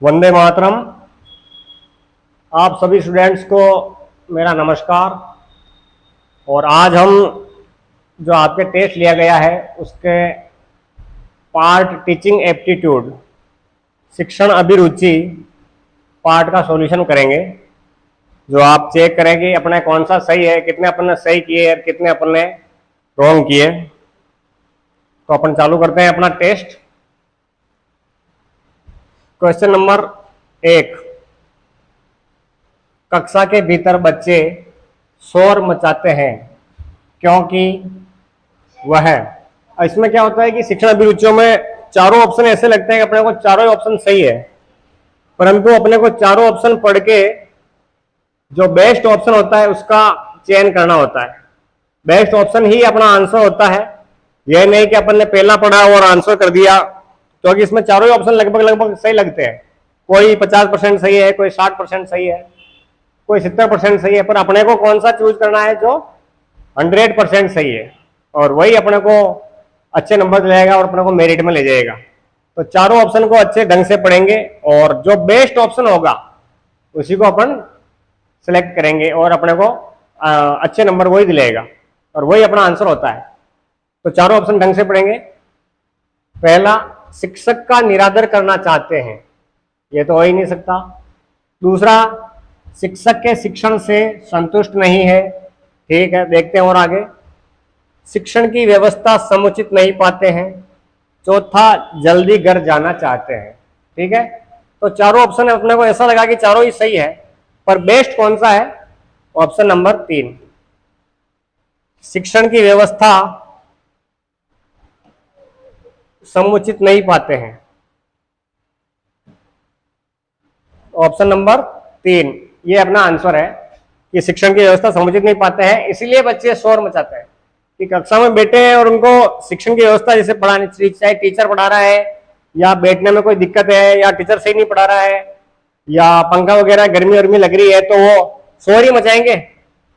वंदे मातरम। आप सभी स्टूडेंट्स को मेरा नमस्कार। और आज हम जो आपके टेस्ट लिया गया है उसके पार्ट टीचिंग एप्टीट्यूड शिक्षण अभिरुचि पार्ट का सॉल्यूशन करेंगे, जो आप चेक करेंगे अपने कौन सा सही है, कितने अपन ने सही किए और कितने अपन ने रॉन्ग किए। तो अपन चालू करते हैं अपना टेस्ट। क्वेश्चन नंबर 1, कक्षा के भीतर बच्चे शोर मचाते हैं क्योंकि वह। इसमें क्या होता है कि शिक्षण अभिरुचियों में चारों ऑप्शन ऐसे लगते हैं कि अपने को चारों ऑप्शन सही है, परंतु अपने को चारों ऑप्शन पढ़ के जो बेस्ट ऑप्शन होता है उसका चयन करना होता है। बेस्ट ऑप्शन ही अपना आंसर होता है। यह नहीं कि अपन ने पहला पढ़ा और आंसर कर दिया, क्योंकि इसमें चारों ही ऑप्शन लगभग लगभग सही लगते हैं। कोई 50% सही है, कोई 60% सही है, कोई 70% सही है, पर अपने को कौन सा चूज करना है जो 100% सही है, और वही अपने को अच्छे नंबर दिलाएगा और अपने को मेरिट में ले जाएगा। तो चारों ऑप्शन को अच्छे ढंग से पढ़ेंगे और जो बेस्ट ऑप्शन होगा उसी को अपन सिलेक्ट करेंगे और अपने को अच्छे नंबर वही दिलाएगा और वही अपना आंसर होता है। तो चारों ऑप्शन ढंग से पढ़ेंगे। पहला, शिक्षक का निरादर करना चाहते हैं, ये तो हो ही नहीं सकता। दूसरा, शिक्षक के शिक्षण से संतुष्ट नहीं है, ठीक है, देखते हैं और आगे। शिक्षण की व्यवस्था समुचित नहीं पाते हैं। चौथा, जल्दी घर जाना चाहते हैं। ठीक है, तो चारों ऑप्शन अपने को ऐसा लगा कि चारों ही सही है, पर बेस्ट कौन सा है? ऑप्शन नंबर 3, शिक्षण की व्यवस्था समुचित नहीं पाते हैं। ऑप्शन नंबर 3 ये अपना आंसर है कि शिक्षण की व्यवस्था समुचित नहीं पाते हैं, इसीलिए बच्चे शोर मचाते हैं कि कक्षा में बैठे हैं और उनको शिक्षण की व्यवस्था जैसे पढ़ाने, चाहे टीचर पढ़ा रहा है या बैठने में कोई दिक्कत है या टीचर सही नहीं पढ़ा रहा है या पंखा वगैरह गर्मी वर्मी लग रही है तो वो शोर ही मचाएंगे,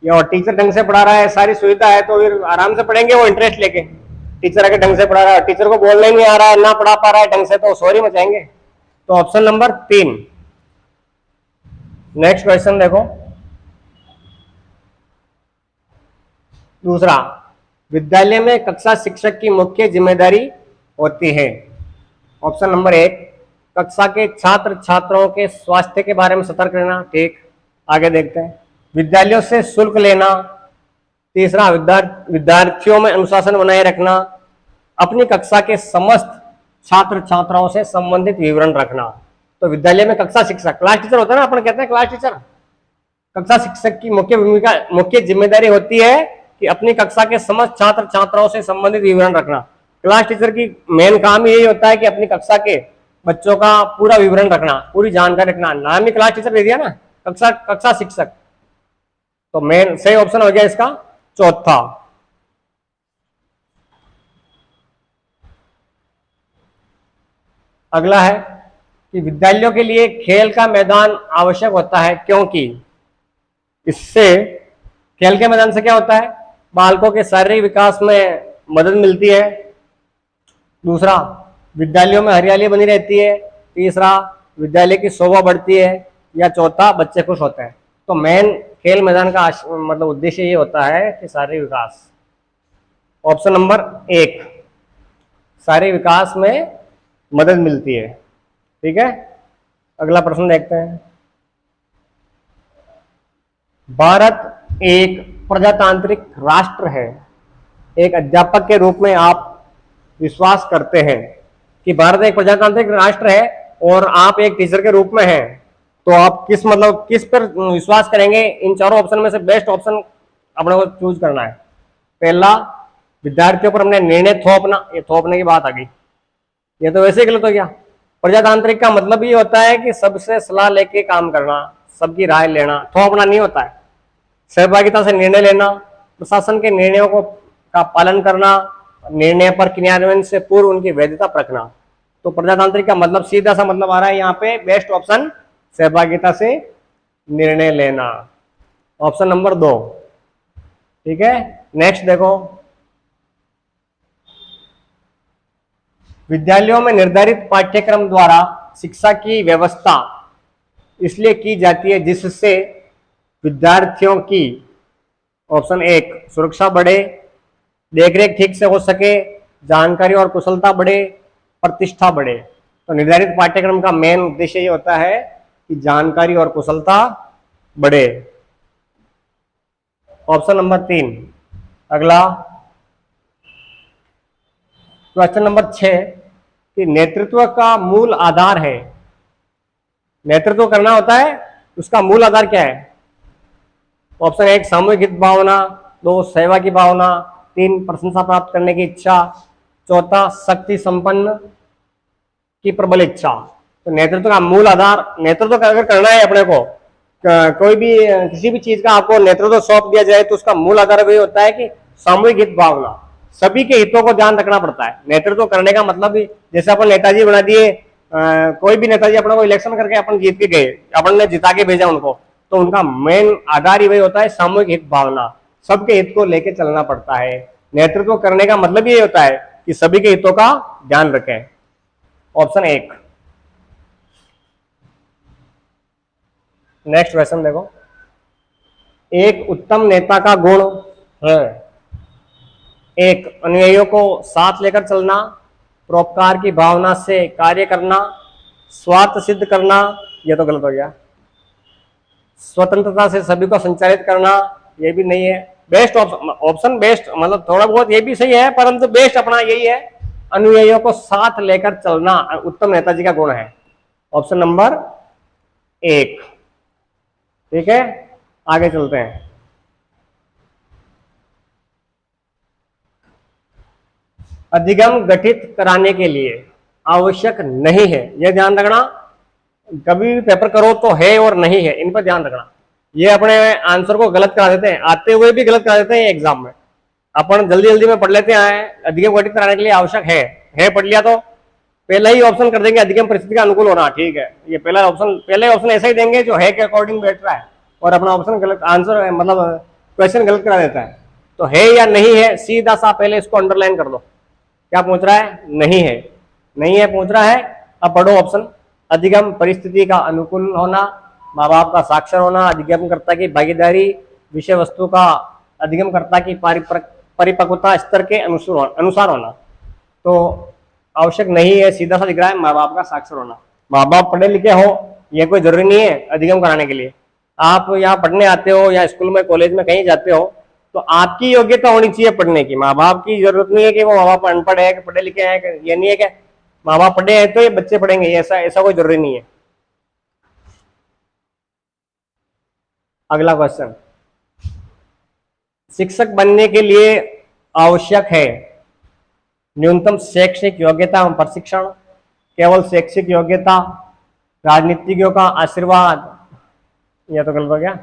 या और टीचर ढंग से पढ़ा रहा है, सारी सुविधा है, तो फिर आराम से पढ़ेंगे वो इंटरेस्ट लेके। टीचर अगर ढंग से पढ़ा रहा है, टीचर को बोलना ही नहीं आ रहा है, ना पढ़ा पा रहा है ढंग से, तो शोर ही मचाएंगे। तो ऑप्शन नंबर 3। नेक्स्ट क्वेश्चन देखो। दूसरा, विद्यालय में कक्षा शिक्षक की मुख्य जिम्मेदारी होती है। ऑप्शन नंबर 1, कक्षा के छात्र छात्राओं के स्वास्थ्य के बारे में सतर्क रहना। ठीक, आगे देखते हैं। विद्यालयों से शुल्क लेना। तीसरा, विद्यार्थियों में अनुशासन बनाए रखना। अपनी कक्षा के समस्त छात्र छात्राओं से संबंधित विवरण रखना। तो विद्यालय में कक्षा शिक्षक, क्लास टीचर होता है ना, अपन कहते हैं क्लास टीचर। कक्षा शिक्षक की मुख्य जिम्मेदारी होती है कि अपनी कक्षा के समस्त छात्र छात्राओं से संबंधित विवरण रखना। क्लास टीचर की मेन काम यही होता है कि अपनी कक्षा के बच्चों का पूरा विवरण रखना, पूरी जानकारी रखना। नाम ही क्लास टीचर दे दिया ना, कक्षा शिक्षक। तो मेन सही ऑप्शन हो गया इसका चौथा। अगला है कि विद्यालयों के लिए खेल का मैदान आवश्यक होता है क्योंकि इससे, खेल के मैदान से क्या होता है? बालकों के शारीरिक विकास में मदद मिलती है। दूसरा, विद्यालयों में हरियाली बनी रहती है। तीसरा, विद्यालय की शोभा बढ़ती है। या चौथा, बच्चे खुश होते हैं। तो मेन खेल मैदान का मतलब उद्देश्य ये होता है कि शारीरिक विकास। ऑप्शन नंबर 1, शारीरिक विकास में मदद मिलती है। ठीक है, अगला प्रश्न देखते हैं। भारत एक प्रजातांत्रिक राष्ट्र है। एक अध्यापक के रूप में आप विश्वास करते हैं कि भारत एक प्रजातांत्रिक राष्ट्र है और आप एक टीचर के रूप में हैं, तो आप किस पर विश्वास करेंगे? इन चारों ऑप्शन में से बेस्ट ऑप्शन अपने को चूज करना है। पहला, विद्यार्थियों पर हमने निर्णय थोपना। ये थोपने की बात आ गई, ये तो वैसे ही गलत हो गया। प्रजातांत्रिक का मतलब ये होता है कि सबसे सलाह लेके काम करना, सबकी राय लेना। थोपना नहीं होता है। सहभागिता से निर्णय लेना, प्रशासन के निर्णयों का पालन करना, निर्णय पर क्रियान्वयन से पूर्व उनकी वैधता परखना। तो प्रजातांत्रिक का मतलब सीधा सा मतलब आ रहा है यहाँ पे बेस्ट ऑप्शन, सहभागिता से निर्णय लेना। Option number 2। ठीक है, नेक्स्ट देखो। विद्यालयों में निर्धारित पाठ्यक्रम द्वारा शिक्षा की व्यवस्था इसलिए की जाती है जिससे विद्यार्थियों की, ऑप्शन एक, सुरक्षा बढ़े, देखरेख ठीक से हो सके, जानकारी और कुशलता बढ़े, प्रतिष्ठा बढ़े। तो निर्धारित पाठ्यक्रम का मेन उद्देश्य ये होता है कि जानकारी और कुशलता बढ़े। Option number 3। अगला क्वेश्चन नंबर 6 कि नेतृत्व का मूल आधार है। नेतृत्व करना होता है, उसका मूल आधार क्या है? ऑप्शन एक, सामूहिक हित भावना, 2, सेवा की भावना, 3, प्रशंसा प्राप्त करने की इच्छा, चौथा, शक्ति संपन्न की प्रबल इच्छा। तो नेतृत्व का मूल आधार, नेतृत्व अगर करना है अपने को, कोई भी किसी भी चीज का आपको नेतृत्व सौंप दिया जाए तो उसका मूल आधार वही होता है कि सामूहिक हित भावना, सभी के हितों को ध्यान रखना पड़ता है। नेतृत्व करने का मतलब भी, जैसे अपन नेताजी बना दिए, कोई भी नेताजी अपना को इलेक्शन करके अपन जीत के गए, अपन ने जिता के भेजा उनको, तो उनका मेन आधार ही वही होता है सामूहिक हित भावना, सबके हित को लेकर चलना पड़ता है। नेतृत्व करने का मतलब ये होता है कि सभी के हितों का ध्यान रखें। ऑप्शन एक। नेक्स्ट क्वेश्चन देखो, एक उत्तम नेता का गुण है, एक, अनुयायियों को साथ लेकर चलना, परोपकार की भावना से कार्य करना, स्वार्थ सिद्ध करना, यह तो गलत हो गया, स्वतंत्रता से सभी को संचालित करना, यह भी नहीं है। बेस्ट ऑप्शन बेस्ट मतलब थोड़ा बहुत ये भी सही है, परंतु बेस्ट अपना यही है, अनुयायियों को साथ लेकर चलना उत्तम नेताजी का गुण है। Option number 1। ठीक है, आगे चलते हैं। अधिगम गठित कराने के लिए आवश्यक नहीं है, यह ध्यान रखना। कभी भी पेपर करो तो है और नहीं है, इन पर ध्यान रखना। ये अपने आंसर को गलत करा देते हैं, आते हुए भी गलत करा देते हैं एग्जाम में। अपन जल्दी जल्दी में पढ़ लेते हैं अधिगम गठित कराने के लिए आवश्यक है पढ़ लिया तो पहला ही ऑप्शन कर देंगे अधिगम परिस्थिति का अनुकूल होना। ठीक है, ये पहला ऑप्शन, पहले ऑप्शन ऐसा ही देंगे जो है के अकॉर्डिंग बैठ रहा है, और अपना ऑप्शन गलत, आंसर मतलब क्वेश्चन गलत करा देता है। तो है या नहीं है, सीधा सा पहले इसको अंडरलाइन कर दो। क्या पूछ रहा है? नहीं है, नहीं है पूछ रहा है। अब पढ़ो ऑप्शन, अधिगम परिस्थिति का अनुकूल होना, माँ बाप का साक्षर होना, अधिगमकर्ता की भागीदारी, विषय वस्तु का अधिगमकर्ता की परिपक्वता स्तर के अनुसार होना। तो आवश्यक नहीं है, सीधा सा दिख रहा है, माँ बाप का साक्षर होना। माँ बाप पढ़े लिखे हो ये कोई जरूरी नहीं है अधिगम कराने के लिए। आप यहाँ पढ़ने आते हो या स्कूल में कॉलेज में कहीं जाते हो तो आपकी योग्यता होनी चाहिए पढ़ने की। माँ बाप की जरूरत नहीं है कि वो माँ बाप अनपढ़ है कि पढ़े लिखे हैं, ये नहीं है कि माँ बाप पढ़े हैं तो ये बच्चे पढ़ेंगे, ऐसा कोई जरूरी नहीं है। अगला क्वेश्चन, शिक्षक बनने के लिए आवश्यक है न्यूनतम शैक्षिक योग्यता एवं प्रशिक्षण, केवल शैक्षिक योग्यता, राजनीतिज्ञों का आशीर्वाद, यह तो गलत हो गया,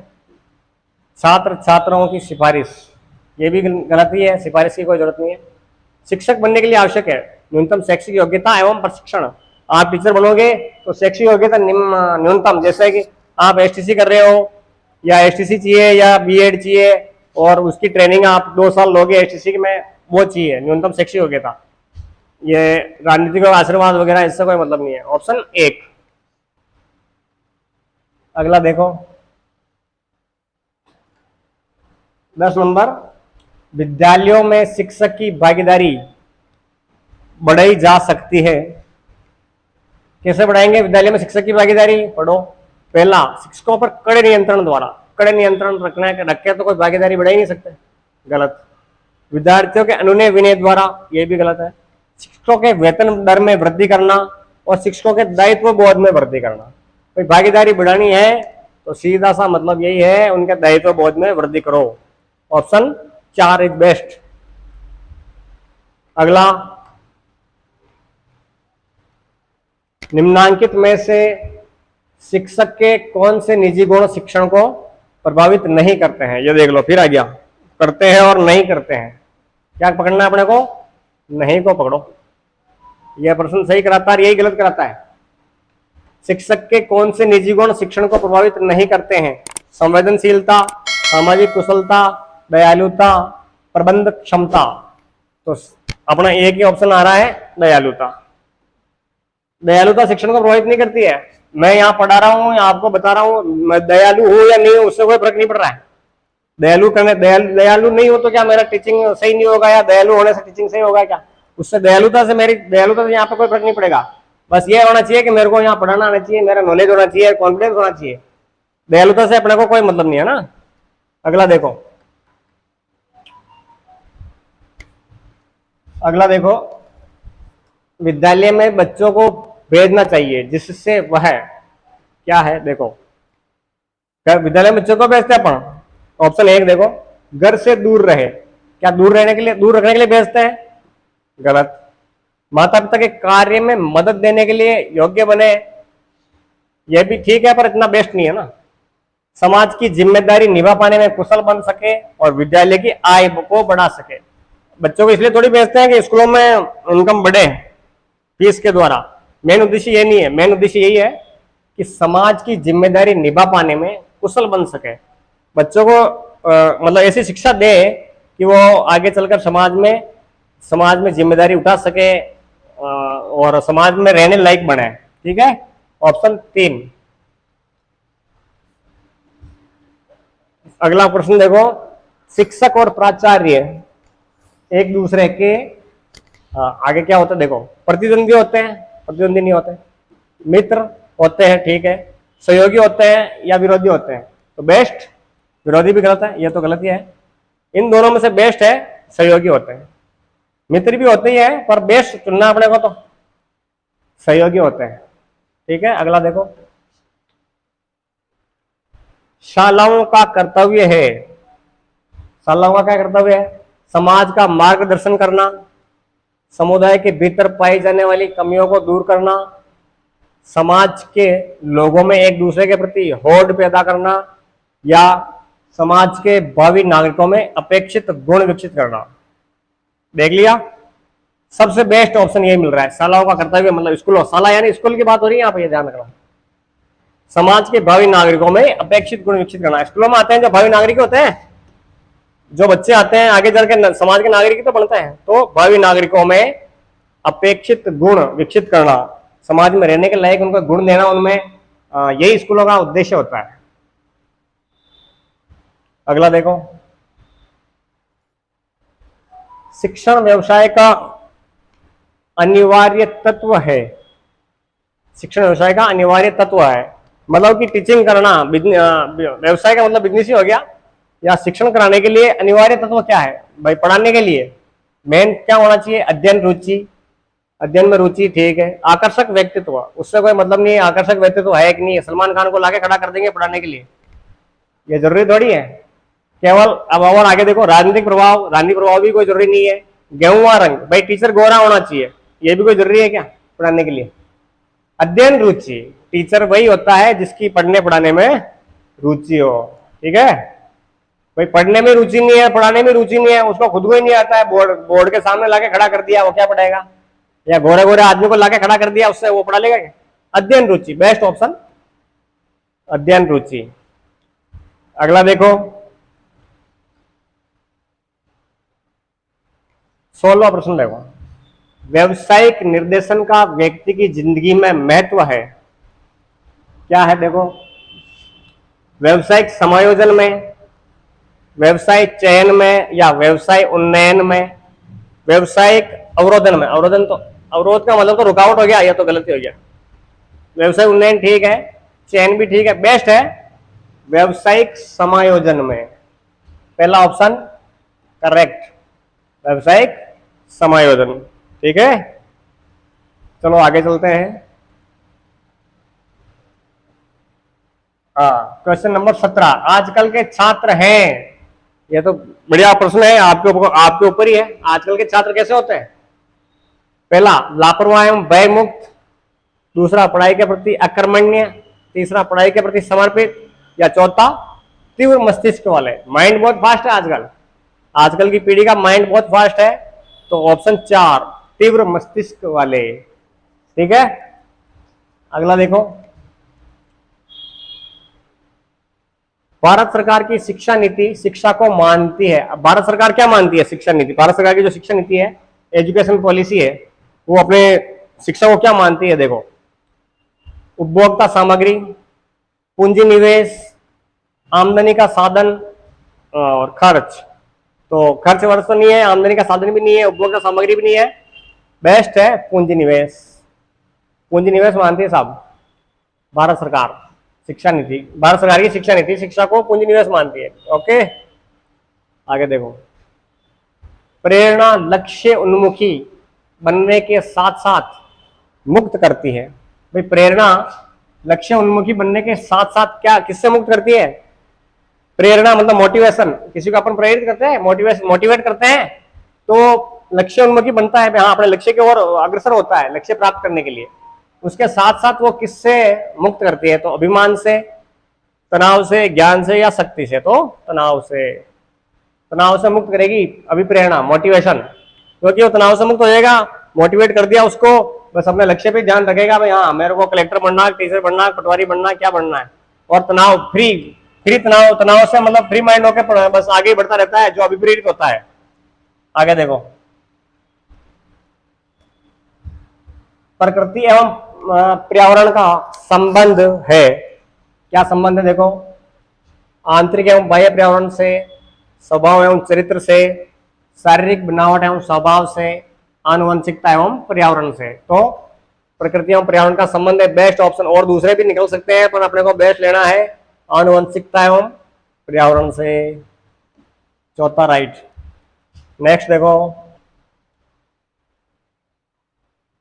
छात्र छात्राओं की सिफारिश, ये भी गलत ही है, सिफारिश की कोई जरूरत नहीं है। शिक्षक बनने के लिए आवश्यक है न्यूनतम शैक्षिक योग्यता एवं प्रशिक्षण। आप टीचर बनोगे तो शैक्षिक योग्यता न्यूनतम, जैसे कि आप एसटीसी कर रहे हो या एसटीसी चाहिए या बीएड चाहिए और उसकी ट्रेनिंग आप 2 साल लोगे एसटीसी में, वो चाहिए न्यूनतम शैक्षिक योग्यता। ये राजनीतिक आशीर्वाद वगैरह इससे कोई मतलब नहीं है। ऑप्शन 1। अगला देखो 10 नंबर, विद्यालयों में शिक्षक की भागीदारी बढ़ाई जा सकती है। कैसे बढ़ाएंगे विद्यालय में शिक्षक की भागीदारी? पढ़ो, पहला, शिक्षकों पर कड़े नियंत्रण द्वारा, कड़े नियंत्रण रखे तो कोई भागीदारी बढ़ा ही नहीं सकते, गलत। विद्यार्थियों के अनुनय विनय द्वारा, ये भी गलत है। शिक्षकों के वेतन दर में वृद्धि करना और शिक्षकों के दायित्व बोध में वृद्धि करना। कोई भागीदारी बढ़ानी है तो सीधा सा मतलब यही है, उनके दायित्व बोध में वृद्धि करो। Option 4 is best. अगला, निम्नांकित में से शिक्षक के कौन से निजी गुण शिक्षण को प्रभावित नहीं करते हैं? ये देख लो, फिर आ गया, करते हैं और नहीं करते हैं। क्या पकड़ना है अपने को? नहीं को पकड़ो। यह प्रश्न सही कराता है, यही गलत कराता है। शिक्षक के कौन से निजी गुण शिक्षण को प्रभावित नहीं करते हैं? संवेदनशीलता, सामाजिक कुशलता, दयालुता, प्रबंध क्षमता। तो अपना एक ही ऑप्शन आ रहा है, दयालुता। दयालुता शिक्षण को प्रभावित नहीं करती है। मैं यहाँ पढ़ा रहा हूँ, आपको बता रहा हूँ, मैं दयालु हूँ या नहीं हूँ उससे कोई फर्क नहीं पड़ रहा है। दयालु नहीं हो तो क्या मेरा टीचिंग सही नहीं होगा, या दयालु होने से टीचिंग सही होगा क्या? उससे दयालुता से यहाँ पे कोई फर्क नहीं पड़ेगा। बस ये होना चाहिए कि मेरे को यहाँ पढ़ाना आना चाहिए, मेरा नॉलेज होना चाहिए, कॉन्फिडेंस होना चाहिए। दयालुता से अपने को कोई मतलब नहीं है ना। अगला देखो, अगला देखो, विद्यालय में बच्चों को भेजना चाहिए जिससे वह क्या है, देखो विद्यालय में बच्चों को भेजते हैं अपन। ऑप्शन 1 देखो, घर से दूर रहे। क्या दूर रहने के लिए, दूर रखने के लिए भेजते हैं? गलत। माता पिता के कार्य में मदद देने के लिए योग्य बने, यह भी ठीक है पर इतना बेस्ट नहीं है ना। समाज की जिम्मेदारी निभा पाने में कुशल बन सके और विद्यालय की आय को बढ़ा सके। बच्चों को इसलिए थोड़ी भेजते हैं कि स्कूलों में इनकम बढ़े फीस के द्वारा। मेन उद्देश्य ये नहीं है, मेन उद्देश्य यही है कि समाज की जिम्मेदारी निभा पाने में कुशल बन सके। बच्चों को मतलब ऐसी शिक्षा दे कि वो आगे चलकर समाज में जिम्मेदारी उठा सके और समाज में रहने लायक बने। ठीक है, ऑप्शन 3। अगला प्रश्न देखो, शिक्षक और प्राचार्य एक दूसरे के आगे क्या होता है, देखो प्रतिद्वंदी होते हैं, प्रतिद्वंदी नहीं होते, मित्र होते हैं, ठीक है, सहयोगी होते हैं या विरोधी होते हैं। तो बेस्ट, विरोधी भी गलत है, ये तो गलत ही है। इन दोनों में से बेस्ट है सहयोगी होते हैं। मित्र भी होते ही है पर बेस्ट चुनना अपने को तो सहयोगी होते हैं। ठीक है, अगला देखो, शालाओं का कर्तव्य है, शालाओं का क्या कर्तव्य है? समाज का मार्गदर्शन करना, समुदाय के भीतर पाई जाने वाली कमियों को दूर करना, समाज के लोगों में एक दूसरे के प्रति होड़ पैदा करना, या समाज के भावी नागरिकों में अपेक्षित गुण विकसित करना। देख लिया, सबसे बेस्ट ऑप्शन ये मिल रहा है, शालाओं का कर्तव्य मतलब स्कूलों, शाला यानी स्कूल की बात हो रही है यहाँ पे, ये ध्यान रखना। समाज के भावी नागरिकों में अपेक्षित गुण विकसित करना। स्कूलों में आते हैं जो भावी नागरिक होते हैं, जो बच्चे आते हैं आगे चलकर समाज के नागरिक तो बनते हैं, तो भावी नागरिकों में अपेक्षित गुण विकसित करना, समाज में रहने के लायक उनको गुण देना, उनमें यही स्कूलों का उद्देश्य होता है। अगला देखो, शिक्षण व्यवसाय का अनिवार्य तत्व है। शिक्षण व्यवसाय का अनिवार्य तत्व है मतलब कि टीचिंग करना, व्यवसाय का मतलब बिजनेस ही हो गया। या शिक्षण कराने के लिए अनिवार्य तत्व क्या है भाई? पढ़ाने के लिए मेन क्या होना चाहिए? अध्ययन रुचि, अध्ययन में रुचि, ठीक है। आकर्षक व्यक्तित्व, उससे कोई मतलब नहीं है आकर्षक व्यक्तित्व है कि नहीं है। सलमान खान को लाके खड़ा कर देंगे पढ़ाने के लिए, ये जरूरी थोड़ी है। केवल अब और आगे देखो, राजनीतिक प्रभाव भी कोई जरूरी नहीं है। गेहुआ रंग, भाई टीचर गोरा होना चाहिए, ये भी कोई जरूरी है क्या पढ़ाने के लिए? अध्ययन रुचि, टीचर वही होता है जिसकी पढ़ने पढ़ाने में रुचि हो। ठीक है भाई, पढ़ने में रुचि नहीं है, पढ़ाने में रुचि नहीं है, उसको खुद को ही नहीं आता है, बोर्ड के सामने लाके खड़ा कर दिया, वो क्या पढ़ाएगा? या गोरे गोरे आदमी को लाके खड़ा कर दिया, उससे वो पढ़ा लेगा क्या? अध्ययन रुचि, बेस्ट ऑप्शन अध्ययन रुचि। अगला देखो, 16वां प्रश्न देखो, व्यवसायिक निर्देशन का व्यक्ति की जिंदगी में महत्व है, क्या है? देखो, व्यवसायिक समायोजन में, व्यवसाय चयन में, या व्यवसाय उन्नयन में, व्यवसायिक अवरोधन में। अवरोधन तो, अवरोध का मतलब तो रुकावट हो गया, यह तो गलती हो गया। व्यवसाय उन्नयन ठीक है, चयन भी ठीक है, बेस्ट है व्यवसायिक समायोजन में। पहला ऑप्शन करेक्ट, व्यवसायिक समायोजन। ठीक है, चलो आगे चलते हैं। हाँ, क्वेश्चन नंबर 17, आजकल के छात्र हैं, ये तो बढ़िया प्रश्न है, आपके ऊपर ही है। आजकल के छात्र कैसे होते हैं? पहला, लापरवाह एवं भय मुक्त, दूसरा पढ़ाई के प्रति अकर्मण्य, तीसरा पढ़ाई के प्रति समर्पित, या चौथा तीव्र मस्तिष्क वाले। माइंड बहुत फास्ट है आजकल की पीढ़ी का माइंड बहुत फास्ट है, तो ऑप्शन 4 तीव्र मस्तिष्क वाले। ठीक है, अगला देखो, भारत सरकार की शिक्षा नीति शिक्षा को मानती है। अब भारत सरकार क्या मानती है? शिक्षा नीति, भारत सरकार की जो शिक्षा नीति है, एजुकेशन पॉलिसी है, वो अपने शिक्षा को क्या मानती है? देखो, उपभोक्ता सामग्री, पूंजी निवेश, आमदनी का साधन और खर्च। तो खर्च वर्ष तो नहीं है, आमदनी का साधन भी नहीं है, उपभोक्ता सामग्री भी नहीं है, बेस्ट है पूंजी निवेश। पूंजी निवेश मानती है साहब भारत सरकार, शिक्षा नीति, भारत सरकार की शिक्षा नीति शिक्षा को पूंजी निवेश मानती है। ओके, आगे देखो, प्रेरणा लक्ष्य उन्मुखी बनने के साथ साथ मुक्त करती है। भाई प्रेरणा लक्ष्य उन्मुखी बनने के साथ साथ क्या किससे मुक्त करती है? प्रेरणा मतलब मोटिवेशन, किसी को अपन प्रेरित करते हैं, मोटिवेट करते हैं तो लक्ष्य उन्मुखी बनता है, हाँ अपने लक्ष्य की ओर अग्रसर होता है लक्ष्य प्राप्त करने के लिए। उसके साथ साथ वो किससे मुक्त करती है? तो अभिमान से, तनाव से, ज्ञान से या शक्ति से? तो तनाव से मुक्त करेगी अभिप्रेरणा, मोटिवेशन, क्योंकि वो तनाव से मुक्त हो जाएगा, मोटिवेट कर दिया उसको, बस अपने लक्ष्य पे ध्यान रखेगा, भाई हाँ मेरे को कलेक्टर बनना, टीचर बनना, पटवारी बनना, क्या बनना है। और तनाव फ्री तनाव से मतलब फ्री माइंड होकर बस आगे बढ़ता रहता है, जो अभिप्रेरित होता है। आगे देखो, प्रकृति एवं पर्यावरण का संबंध है। क्या संबंध है? देखो, आंतरिक एवं बाह्य पर्यावरण से, स्वभाव एवं चरित्र से, शारीरिक बनावट एवं स्वभाव से, आनुवंशिकता एवं पर्यावरण से। तो प्रकृति एवं पर्यावरण का संबंध है, बेस्ट ऑप्शन। और दूसरे भी निकल सकते हैं पर अपने को बेस्ट लेना है आनुवंशिकता एवं पर्यावरण से, चौथा राइट। नेक्स्ट देखो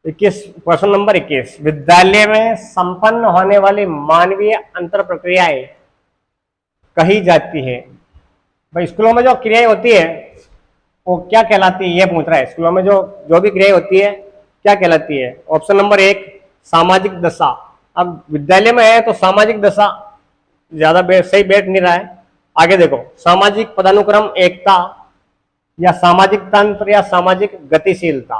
21, क्वेश्चन नंबर 21, विद्यालय में संपन्न होने वाली मानवीय अंतर प्रक्रियाएं कही जाती है। भाई स्कूलों में जो क्रियाएं होती है वो क्या कहलाती है, ये पूछ रहा है। स्कूलों में जो भी क्रियाएं होती है क्या कहलाती है? ऑप्शन नंबर 1 सामाजिक दशा। अब विद्यालय में है तो सामाजिक दशा ज्यादा सही बैठ नहीं रहा है। आगे देखो, सामाजिक पदानुक्रम, एकता, या सामाजिक तंत्र, या सामाजिक गतिशीलता।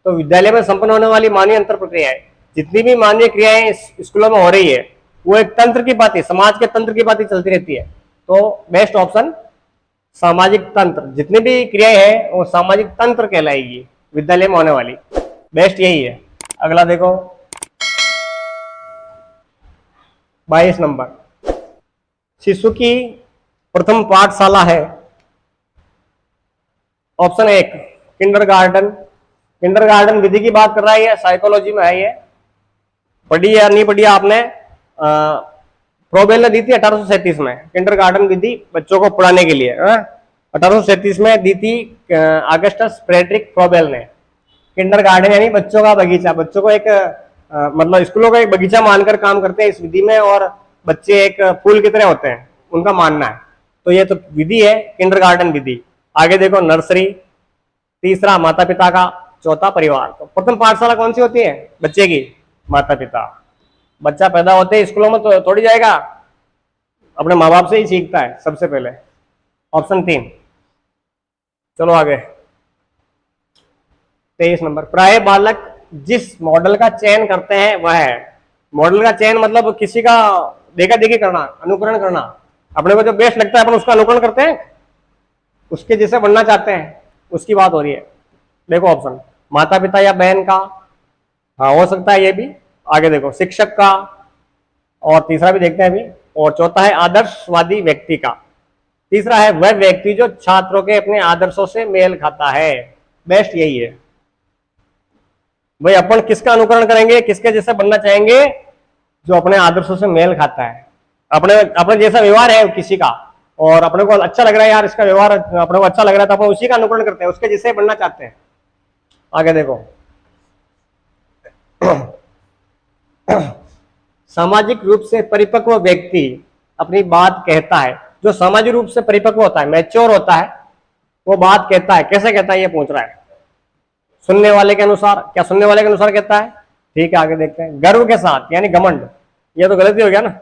तो विद्यालय में संपन्न होने वाली मानवीय अंतर प्रक्रियाएं, जितनी भी मानवीय क्रियाएं स्कूलों में हो रही है वो एक तंत्र की बात है, समाज के तंत्र की बात चलती रहती है। तो बेस्ट ऑप्शन सामाजिक तंत्र, जितनी भी क्रियाएं हैं वो सामाजिक तंत्र कहलाएगी विद्यालय में होने वाली, बेस्ट यही है। अगला देखो 22 नंबर, शिशु की प्रथम पाठशाला है। Option 1 kindergarten. किंडरगार्टन विधि की बात कर रहा है, ये साइकोलॉजी में है। ये पढ़ी या नहीं पढ़ी आपने? प्रोबेल ने दी थी 1837 में किंडरगार्टन विधि बच्चों को पढ़ाने के लिए। 1837 में दी थी ऑगस्टस फ्रेडरिक प्रोबेल ने। किंडरगार्टन यानी बच्चों का बगीचा, बच्चों को एक मतलब स्कूलों का एक बगीचा मानकर काम करते हैं इस विधि में, और बच्चे एक फूल की तरह होते हैं, उनका मानना है। तो ये तो विधि है किंडरगार्टन विधि। आगे देखो नर्सरी, तीसरा माता पिता का, चौथा परिवार। तो प्रथम पाठशाला कौन सी होती है बच्चे की? माता पिता। बच्चा पैदा होते ही स्कूलों में तो थोड़ी जाएगा, अपने माँ बाप से ही सीखता है सबसे पहले। ऑप्शन 3। चलो आगे 23 नंबर, प्राय बालक जिस मॉडल का चयन करते हैं वह है। मॉडल का चयन मतलब किसी का देखा देखी करना, अनुकरण करना। अपने को जो बेस्ट लगता है अपन उसका अनुकरण करते हैं, उसके जैसे बनना चाहते हैं, उसकी बात हो रही है। देखो ऑप्शन, माता पिता या बहन का, हाँ हो सकता है ये भी। आगे देखो शिक्षक का, और तीसरा भी देखते हैं अभी। और चौथा है आदर्शवादी व्यक्ति का। तीसरा है वह व्यक्ति जो छात्रों के अपने आदर्शों से मेल खाता है। बेस्ट यही है भाई। अपन किसका अनुकरण करेंगे, किसके जैसे बनना चाहेंगे? जो अपने आदर्शों से मेल खाता है, अपने जैसा व्यवहार है किसी का, और अपने को अच्छा लग रहा है यार, इसका व्यवहार अपने को अच्छा लग रहा है, तो अपन उसी का अनुकरण करते हैं, उसके जैसे बनना चाहते हैं। आगे देखो सामाजिक रूप से परिपक्व व्यक्ति अपनी बात कहता है। जो सामाजिक रूप से परिपक्व होता है, मैच्योर होता है, वो बात कहता है। कैसे कहता है ये पूछ रहा है। सुनने वाले के अनुसार, क्या सुनने वाले के अनुसार कहता है? ठीक है आगे देखते हैं। गर्व के साथ यानी घमंड, ये तो गलती हो गया ना,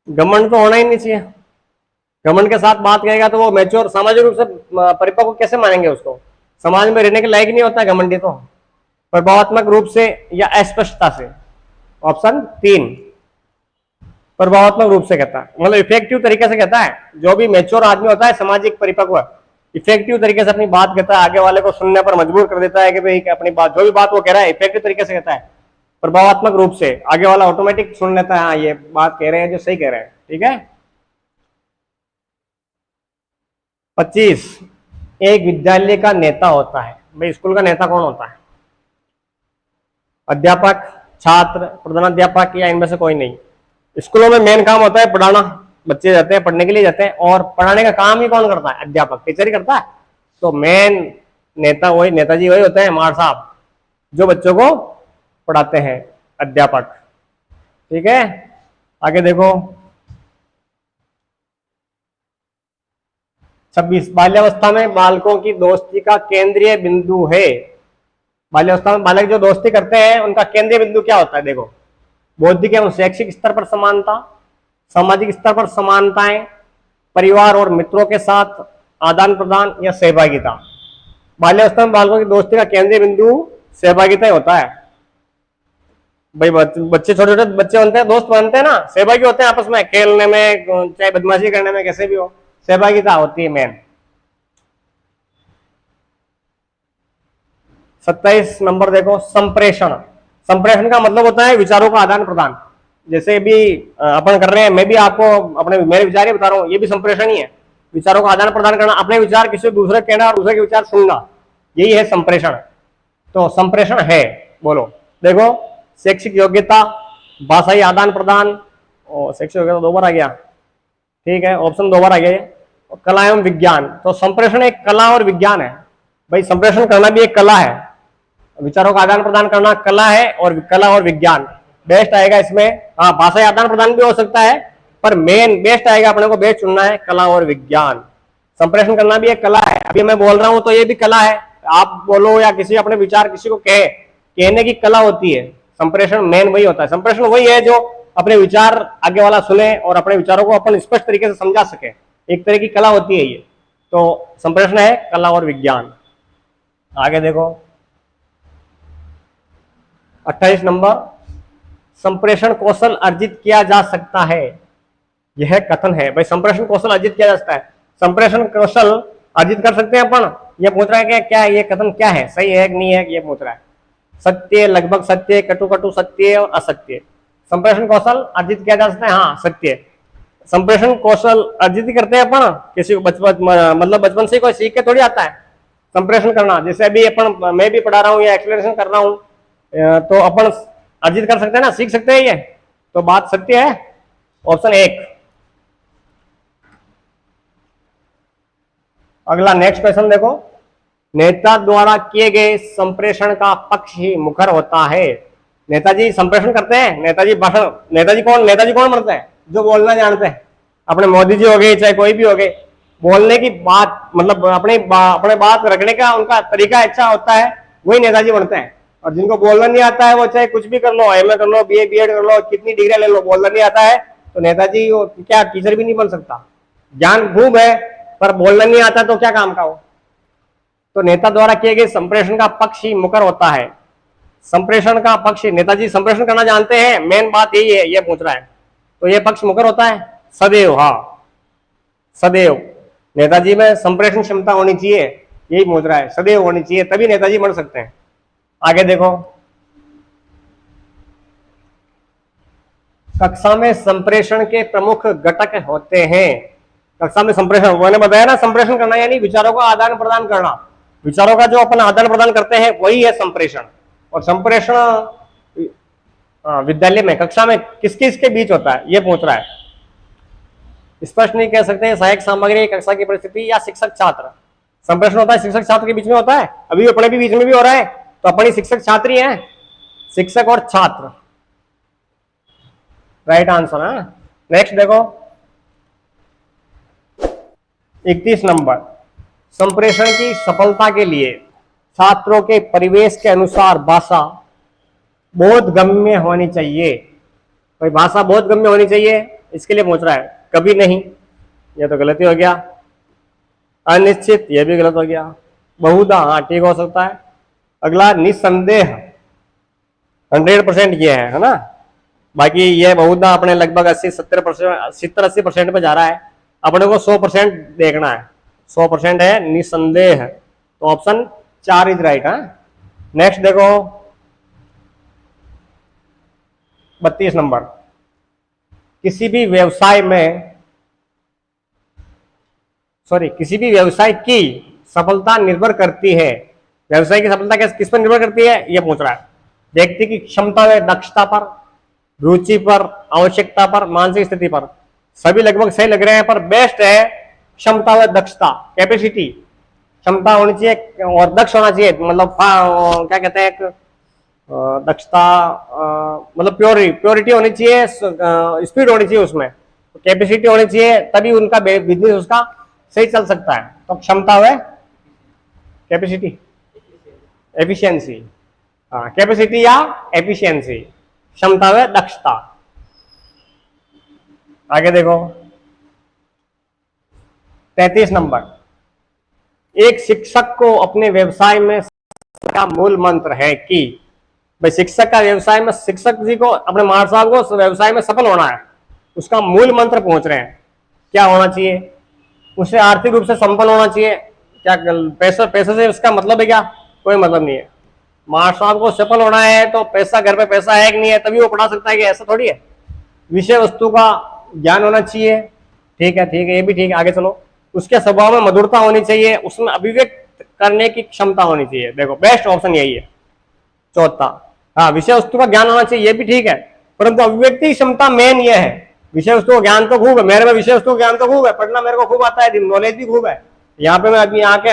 घमंड तो होना ही नहीं चाहिए। घमंड के साथ बात कहेगा तो वो मैच्योर, सामाजिक रूप से परिपक्व कैसे मानेंगे उसको? समाज में रहने के लायक नहीं होता घमंडी तो। प्रभावात्मक रूप से या अस्पष्टता से? ऑप्शन 3 प्रभावात्मक रूप से कहता है, मतलब इफेक्टिव तरीके से कहता है। जो भी मैच्योर आदमी होता है, सामाजिक परिपक्व, इफेक्टिव तरीके से अपनी बात कहता है, आगे वाले को सुनने पर मजबूर कर देता है कि भाई अपनी बात, जो भी बात वो कह रहा है इफेक्टिव तरीके से कहता है। प्रभावात्मक रूप से, आगे वाला ऑटोमेटिक सुन लेता है, हाँ ये बात कह रहे हैं जो सही कह रहे हैं, ठीक है। 25, एक विद्यालय का नेता होता है। भाई स्कूल का नेता कौन होता है? अध्यापक, छात्र, प्रधानाध्यापक या इनमें से कोई नहीं। स्कूलों में मेन काम होता है पढ़ाना, बच्चे जाते हैं पढ़ने के लिए जाते हैं, और पढ़ाने का काम ही कौन करता है? अध्यापक, टीचर ही करता है। तो मेन नेता वही, नेताजी वही होते हैं, मार साहब, जो बच्चों को पढ़ाते हैं, अध्यापक, ठीक है। आगे देखो 26, बाल्यावस्था में बालकों की दोस्ती का केंद्रीय बिंदु है। बाल्यावस्था में बालक जो दोस्ती करते हैं उनका केंद्रीय बिंदु क्या होता है? देखो, बौद्धिक एवं शैक्षिक स्तर पर समानता, सामाजिक स्तर पर समानताएं, परिवार और मित्रों के साथ आदान प्रदान या सहभागिता। बाल्यावस्था में बालकों की दोस्ती का केंद्रीय बिंदु सहभागिता ही होता है। भाई बच्चे, छोटे छोटे बच्चे बनते हैं, दोस्त बनते हैं ना, सहभागी होते हैं आपस में, खेलने में, चाहे बदमाशी करने में, कैसे भी हो, सहभागिता होती है मेन। 27 नंबर देखो, संप्रेषण। संप्रेषण का मतलब होता है विचारों का आदान प्रदान। जैसे भी अपन कर रहे हैं, मैं भी आपको अपने मेरे विचार ही बता रहा हूँ, ये भी संप्रेषण ही है। विचारों का आदान प्रदान करना, अपने विचार किसी दूसरे कहना और दूसरे के विचार सुनना, यही है संप्रेषण। तो संप्रेषण है, बोलो। देखो, शैक्षिक योग्यता, भाषाई आदान प्रदान, और शैक्षिक योग्यता 2 बार आ गया, ठीक है, ऑप्शन 2 बार आ गया। कला एवं विज्ञान, तो संप्रेषण एक कला और विज्ञान है। भाई संप्रेषण करना भी एक कला है, विचारों का आदान प्रदान करना कला है, और कला और विज्ञान बेस्ट आएगा इसमें। हाँ, भाषा आदान प्रदान भी हो सकता है, पर मेन बेस्ट आएगा, अपने को बेस्ट चुनना है, कला और विज्ञान। संप्रेषण करना भी एक कला है, अभी मैं बोल रहा हूं तो ये भी कला है, आप बोलो या किसी अपने विचार किसी को कहने की कला होती है। संप्रेषण मेन वही होता है। संप्रेषण वही है जो अपने विचार आगे वाला सुने और अपने विचारों को अपन स्पष्ट तरीके से समझा सके, एक तरह की कला होती है ये। तो संप्रेषण है कला और विज्ञान। आगे देखो 28 नंबर, संप्रेषण कौशल अर्जित किया जा सकता है, यह कथन है। भाई संप्रेषण कौशल अर्जित किया जा सकता है, संप्रेषण कौशल अर्जित कर सकते हैं अपन, ये पूछ रहा है कि क्या ये कथन क्या है, सही है कि नहीं है, ये पूछ रहा है। सत्य, लगभग सत्य, कटु कटु सत्य और असत्य। संप्रेषण कौशल अर्जित किया जा सकता है, हाँ सत्य। संप्रेषण कौशल अर्जित करते हैं अपन, किसी को बचपन मतलब बचपन से कोई सीख के थोड़ी आता है संप्रेषण करना। जैसे अभी अपन, मैं भी पढ़ा रहा हूँ या एक्सप्लेनेशन कर रहा हूँ, तो अपन अर्जित कर सकते हैं ना, सीख सकते हैं ये, तो बात सत्य है, ऑप्शन 1। अगला नेक्स्ट क्वेश्चन देखो, नेता द्वारा किए गए संप्रेषण का पक्ष ही मुखर होता है। नेताजी संप्रेषण करते हैं, नेताजी भाषण, नेताजी कौन बनते हैं? जो बोलना जानते हैं। अपने मोदी जी हो गए, चाहे कोई भी हो गए, बोलने की बात, मतलब अपने बात रखने का उनका तरीका अच्छा होता है, वही नेताजी बनते हैं। और जिनको बोलना नहीं आता है, वो चाहे कुछ भी कर लो, एमए कर लो, बीए बीएड कर लो, कितनी डिग्री ले लो, बोलना नहीं आता है तो नेताजी क्या टीचर भी नहीं बन सकता। ज्ञान खूब है पर बोलना नहीं आता तो क्या काम का हो। तो नेता द्वारा किए गए संप्रेषण का पक्ष ही मुखर होता है। संप्रेषण का पक्ष, नेताजी संप्रेषण करना जानते हैं, मेन बात यही है, ये पूछ रहा है, तो ये पक्ष मुखर होता है सदैव। हाँ सदैव, नेताजी में संप्रेषण क्षमता होनी चाहिए, यही पूछ रहा है, सदैव होनी चाहिए, तभी नेताजी बन सकते हैं। आगे देखो, कक्षा में संप्रेषण के प्रमुख घटक होते हैं। कक्षा में संप्रेषण, मैंने बताया ना, संप्रेषण करना यानी विचारों का आदान प्रदान करना। विचारों का जो अपन आदान प्रदान करते हैं वही है संप्रेषण। और संप्रेषण विद्यालय में, कक्षा में किस किस के बीच होता है, ये पूछ रहा है। स्पष्ट नहीं कह सकते, सहायक सामग्री, कक्षा की परिस्थिति या शिक्षक छात्र। संप्रेषण होता है शिक्षक छात्र के बीच में होता है, अभी अपने भी बीच में भी हो रहा है, तो अपनी शिक्षक छात्र ही है, शिक्षक और छात्र, राइट आंसर है। नेक्स्ट देखो 31 नंबर, संप्रेषण की सफलता के लिए छात्रों के परिवेश के अनुसार भाषा बोधगम्य होनी चाहिए। कोई भाषा बोधगम्य होनी चाहिए, इसके लिए पूछ रहा है। कभी नहीं, यह तो गलती हो गया। अनिश्चित, यह भी गलत हो गया। बहुधा, हाँ ठीक हो सकता है। अगला निसंदेह, 100% ये है ना। बाकी ये बहुधा अपने लगभग 70-80% पे जा रहा है, अपने को 100% देखना है। 100% है निसंदेह, तो ऑप्शन 4 इज राइट है। नेक्स्ट देखो 32 नंबर, किसी भी व्यवसाय में किसी भी व्यवसाय की सफलता निर्भर करती है। व्यवसाय की सफलता किस पर निर्भर करती है, यह पूछ रहा है। व्यक्ति की क्षमता व दक्षता पर, रुचि पर, आवश्यकता पर, मानसिक स्थिति पर। सभी लगभग सही लग रहे हैं, पर बेस्ट है क्षमता व दक्षता, कैपेसिटी। क्षमता होनी चाहिए और दक्ष होना चाहिए, मतलब क्या कहते हैं, एक दक्षता, मतलब प्योरिटी होनी चाहिए, स्पीड होनी चाहिए उसमें, कैपेसिटी होनी चाहिए, तभी उनका बिजनेस उसका सही चल सकता है। तो क्षमता व कैपेसिटी, एफिशिएंसी, हाँ, कैपेसिटी या एफिशिएंसी, क्षमता व दक्षता। आगे देखो 33 नंबर, एक शिक्षक को अपने व्यवसाय में का मूल मंत्र है कि, भाई शिक्षक का व्यवसाय में, शिक्षक जी को, अपने मार साहब को व्यवसाय में सफल होना है, उसका मूल मंत्र पूछ रहे हैं, क्या होना चाहिए? उसे आर्थिक रूप से संपन्न होना चाहिए। क्या पैसे से उसका मतलब है क्या? कोई मतलब नहीं है। मार साहब को सफल होना है तो पैसा, घर पे पैसा है कि नहीं है तभी वो पढ़ा सकता है, कि ऐसा थोड़ी है। विषय वस्तु का ज्ञान होना चाहिए, ठीक है, ये भी ठीक है। आगे चलो, उसके स्वभाव में मधुरता होनी चाहिए, उसमें अभिव्यक्त करने की क्षमता होनी चाहिए। देखो बेस्ट ऑप्शन यही है, चौथा। हाँ, विषय वस्तु का ज्ञान होना चाहिए, ये भी ठीक है, परंतु अभिव्यक्ति की क्षमता मेन ये है। विषय वस्तु का ज्ञान तो खूब है, मेरे में विषय वस्तु का ज्ञान तो खूब है, पढ़ना मेरे को खूब आता है, नॉलेज भी खूब है। यहाँ पे मैं अभी यहाँ पे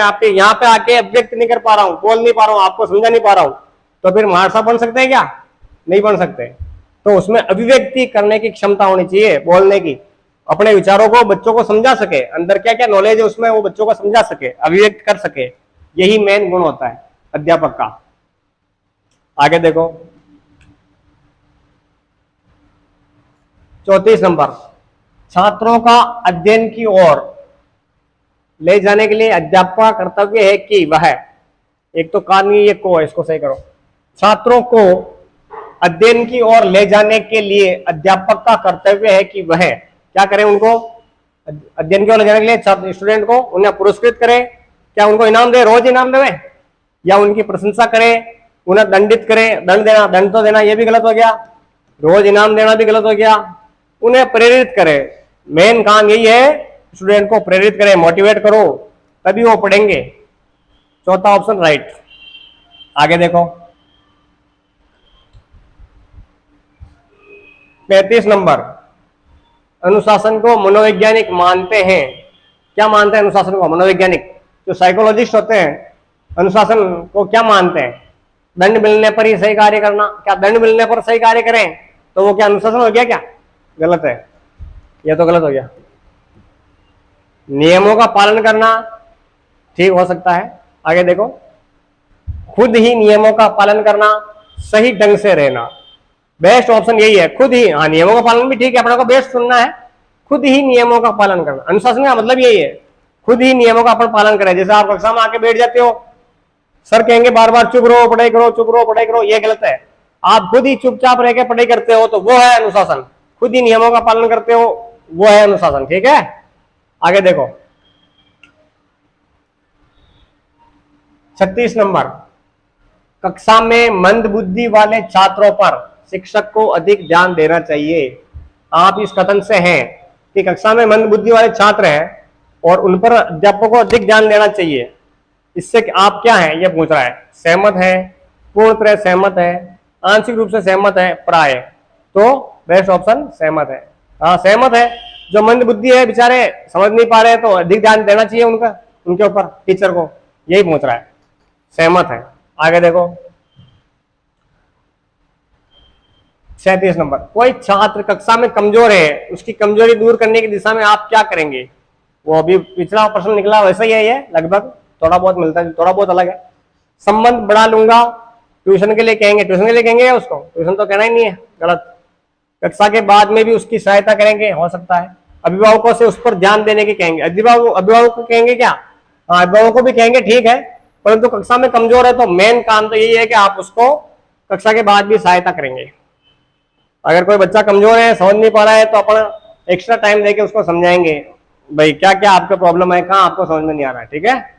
आके अभिव्यक्त नहीं कर पा रहा हूँ, बोल नहीं पा रहा हूँ, आपको समझा नहीं पा रहा हूँ, तो फिर महारसा बन सकते हैं क्या? नहीं बन सकते। तो उसमें अभिव्यक्ति करने की क्षमता होनी चाहिए, बोलने की, अपने विचारों को बच्चों को समझा सके, अंदर क्या क्या नॉलेज है उसमें वो बच्चों को समझा सके, अभिव्यक्त कर सके, यही मेन गुण होता है अध्यापक का। आगे देखो 34 नंबर, छात्रों का अध्ययन की ओर ले जाने के लिए अध्यापक का कर्तव्य है कि वह, एक तो कानूनी, ये को है, इसको सही करो। छात्रों को अध्ययन की ओर ले जाने के लिए अध्यापक का कर्तव्य है कि वह क्या करें? उनको अध्ययन की ओर ले जाने के लिए स्टूडेंट को उन्हें पुरस्कृत करे, क्या उनको इनाम दे, रोज इनाम देवे, या उनकी प्रशंसा करे, उन्हें दंडित करे, दंड तो देना ये भी गलत हो गया, रोज इनाम देना भी गलत हो गया, उन्हें प्रेरित करे। मेन काम यही है, स्टूडेंट को प्रेरित करे, मोटिवेट करो, तभी वो पढ़ेंगे। चौथा ऑप्शन राइट। आगे देखो 35 नंबर, अनुशासन को मनोवैज्ञानिक मानते हैं। क्या मानते हैं अनुशासन को? मनोवैज्ञानिक जो साइकोलॉजिस्ट होते हैं, अनुशासन को क्या मानते हैं? दंड मिलने पर ही सही कार्य करना। क्या दंड मिलने पर सही कार्य करें तो वो क्या अनुशासन हो गया? क्या गलत है, यह तो गलत हो गया। नियमों का पालन करना ठीक हो सकता है। आगे देखो, खुद ही नियमों का पालन करना, सही ढंग से रहना, बेस्ट ऑप्शन यही है, खुद ही। हाँ, नियमों का पालन भी ठीक है, अपने को बेस्ट सुनना है, खुद ही नियमों का पालन करना। अनुशासन का मतलब यही है, खुद ही नियमों का अपन पालन करें। जैसे आप कक्षा में आके बैठ जाते हो, सर कहेंगे बार बार चुप रहो, पढ़ाई करो, चुप रहो, पढ़ाई करो, ये गलत है। आप खुद ही चुपचाप रह के पढ़ाई करते हो तो वो है अनुशासन। खुद ही नियमों का पालन करते हो, वो है अनुशासन, ठीक है। आगे देखो 36 नंबर, कक्षा में मंद बुद्धि वाले छात्रों पर शिक्षक को अधिक ध्यान देना चाहिए। आप इस कथन से हैं कि कक्षा में मंद बुद्धि वाले छात्र हैं और उन पर अध्यापक को अधिक ध्यान देना चाहिए। इससे आप क्या है, ये पूछ रहा है। सहमत है, पूर्ण तरह सहमत है, आंशिक रूप से सहमत है, प्राय। तो बेस्ट ऑप्शन सहमत है। हाँ, सहमत है। जो मंद बुद्धि है, बेचारे समझ नहीं पा रहे हैं, तो अधिक ध्यान देना चाहिए उनके ऊपर, टीचर को, यही पूछ रहा है। सहमत है। आगे देखो 37 नंबर, कोई छात्र कक्षा में कमजोर है, उसकी कमजोरी दूर करने की दिशा में आप क्या करेंगे? वो अभी पिछला प्रश्न निकला वैसा ही है, ये लगभग थोड़ा बहुत मिलता है, थोड़ा बहुत अलग है। संबंध बढ़ा लूंगा, ट्यूशन के लिए कहेंगे, ट्यूशन के लिए कहेंगे या उसको? ट्यूशन तो कहना ही नहीं है, गलत। कक्षा के बाद में भी उसकी सहायता करेंगे, हो सकता है। अभिभावकों से उस पर ध्यान देने की कहेंगे, अभिभावक को कहेंगे क्या? हाँ, अभिभावकों को भी कहेंगे, ठीक है, परंतु कक्षा में कमजोर है तो मेन काम तो यही है कि आप उसको कक्षा के बाद भी सहायता करेंगे। अगर कोई बच्चा कमजोर है, समझ नहीं पा रहा है, तो अपन एक्स्ट्रा टाइम देके उसको समझाएंगे, भाई क्या क्या आपका प्रॉब्लम है, कहाँ आपको समझ में नहीं आ रहा है, ठीक है।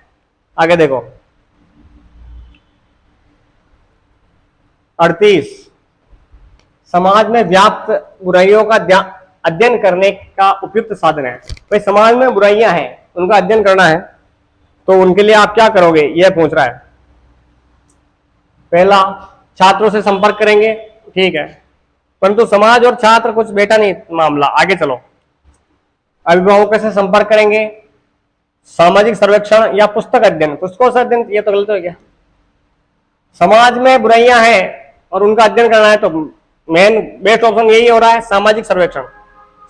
आगे देखो 38, समाज में व्याप्त बुराइयों का अध्ययन करने का उपयुक्त साधन है। भाई समाज में बुराइयां हैं, उनका अध्ययन करना है, तो उनके लिए आप क्या करोगे, यह पूछ रहा है। पहला, छात्रों से संपर्क करेंगे, ठीक है, परंतु समाज और छात्र कुछ बेटा नहीं मामला, आगे चलो। अभिभावकों से संपर्क करेंगे, सामाजिक सर्वेक्षण या पुस्तक अध्ययन, पुस्तकों से अध्ययन, ये तो गलत हो गया। समाज में बुराइयां हैं और उनका अध्ययन करना है, तो मेन बेस्ट ऑप्शन यही हो रहा है, सामाजिक सर्वेक्षण।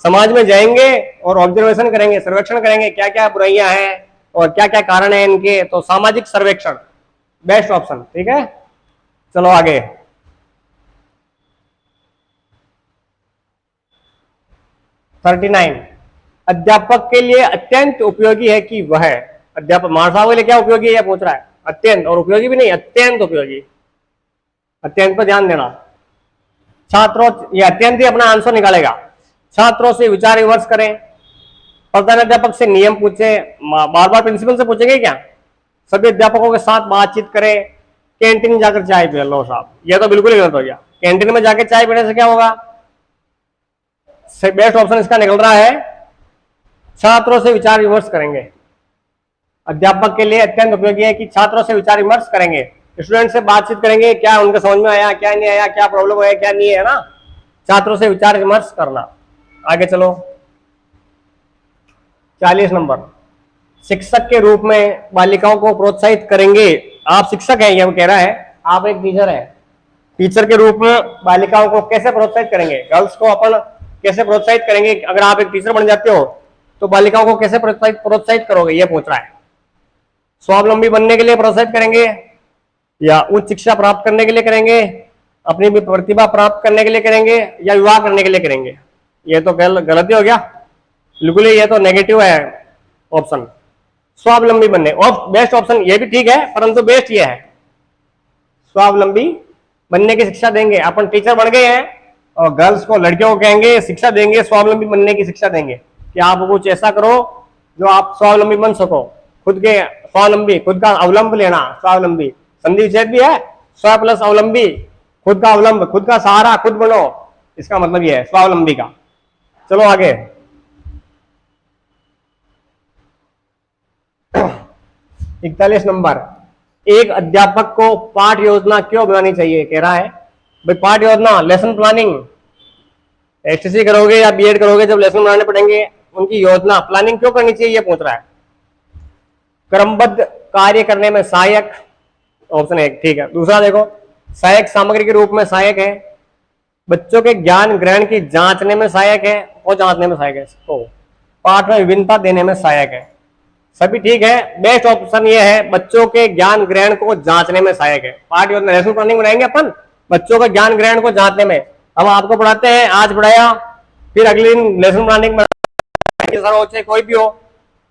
समाज में जाएंगे और ऑब्जर्वेशन करेंगे, सर्वेक्षण करेंगे क्या क्या बुराइयां हैं और क्या क्या कारण है इनके, तो सामाजिक सर्वेक्षण बेस्ट ऑप्शन, ठीक है। चलो आगे। 39, अध्यापक के लिए अत्यंत उपयोगी है कि वह, अध्यापक महाराज साहब के लिए क्या उपयोगी है, यह पूछ रहा है। अत्यंत, और उपयोगी भी नहीं, अत्यंत उपयोगी, अत्यंत पर ध्यान देना। छात्रों, ये अत्यंत ही अपना आंसर निकालेगा। छात्रों से विचार विमर्श करें, प्रधान अध्यापक से नियम पूछे, बार बार प्रिंसिपल से पूछेंगे क्या, सभी अध्यापकों के साथ बातचीत करें, कैंटीन जाकर चाय पी लो साहब, यह तो बिल्कुल ही गलत हो गया। कैंटीन में जाकर चाय पीने से क्या होगा, बेस्ट ऑप्शन इसका निकल रहा है, छात्रों से विचार विमर्श करेंगे। अध्यापक के लिए अत्यंत उपयोगी है कि छात्रों से विचार विमर्श करेंगे, स्टूडेंट से बातचीत करेंगे, क्या उनके समझ में आया, क्या नहीं आया, क्या प्रॉब्लम है, क्या नहीं है ना, छात्रों से विचार विमर्श करना। आगे चलो। 40 नंबर, शिक्षक के रूप में बालिकाओं को प्रोत्साहित करेंगे। आप शिक्षक हैं, यह कह रहा है, आप एक टीचर है, टीचर के रूप में बालिकाओं को कैसे प्रोत्साहित करेंगे, गर्ल्स को अपन कैसे प्रोत्साहित करेंगे, अगर आप एक टीचर बन जाते हो तो बालिकाओं को कैसे प्रोत्साहित करोगे, यह पूछ रहा है। स्वावलंबी बनने के लिए प्रोत्साहित करेंगे या उच्च शिक्षा प्राप्त करने के लिए करेंगे, अपनी प्रतिभा प्राप्त करने के लिए करेंगे या विवाह करने के लिए करेंगे, ये तो गलती हो गया बिल्कुल ही, ये तो नेगेटिव है ऑप्शन, स्वावलंबी बनने। और बेस्ट ऑप्शन ये भी ठीक है, परंतु बेस्ट ये है, स्वावलंबी बनने की शिक्षा देंगे। अपन टीचर बन गए हैं और गर्ल्स को, लड़कियों को कहेंगे, शिक्षा देंगे, स्वावलंबी बनने की शिक्षा देंगे कि आप कुछ ऐसा करो जो आप स्वावलंबी बन सको, खुद के स्वावलंबी, खुद का अवलंब लेना, स्वावलंबी संधि विच्छेद भी है, स्व प्लस अवलंबी, खुद का अवलंब, खुद का सहारा खुद बनो, इसका मतलब ये है स्वावलंबी का। चलो आगे। 41 नंबर, एक अध्यापक को पाठ योजना क्यों बनानी चाहिए, कह रहा है भाई पाठ योजना, लेसन प्लानिंग, एसटीसी करोगे या बीएड करोगे, जब लेसन बनाने पड़ेंगे, उनकी योजना प्लानिंग क्यों करनी चाहिए, ये पूछ रहा है। क्रमबद्ध कार्य करने में सहायक, ऑप्शन 1 ठीक है। दूसरा देखो, सहायक सामग्री के रूप में सहायक है, बच्चों के ज्ञान ग्रहण की जांचने में सहायक है, और जांचने में सहायक है, तो पाठ में विभिन्नता देने में सहायक है, सभी ठीक है। बेस्ट ऑप्शन ये है, बच्चों के ज्ञान ग्रहण को जांचने में सहायक है। पाठ योजना, लेसन प्लानिंग बनाएंगे अपन बच्चों के ज्ञान ग्रहण को जांचने में, हम आपको पढ़ाते हैं, आज पढ़ाया, फिर अगले दिन लेसन प्लानिंग बनाएंगे, कोई भी हो,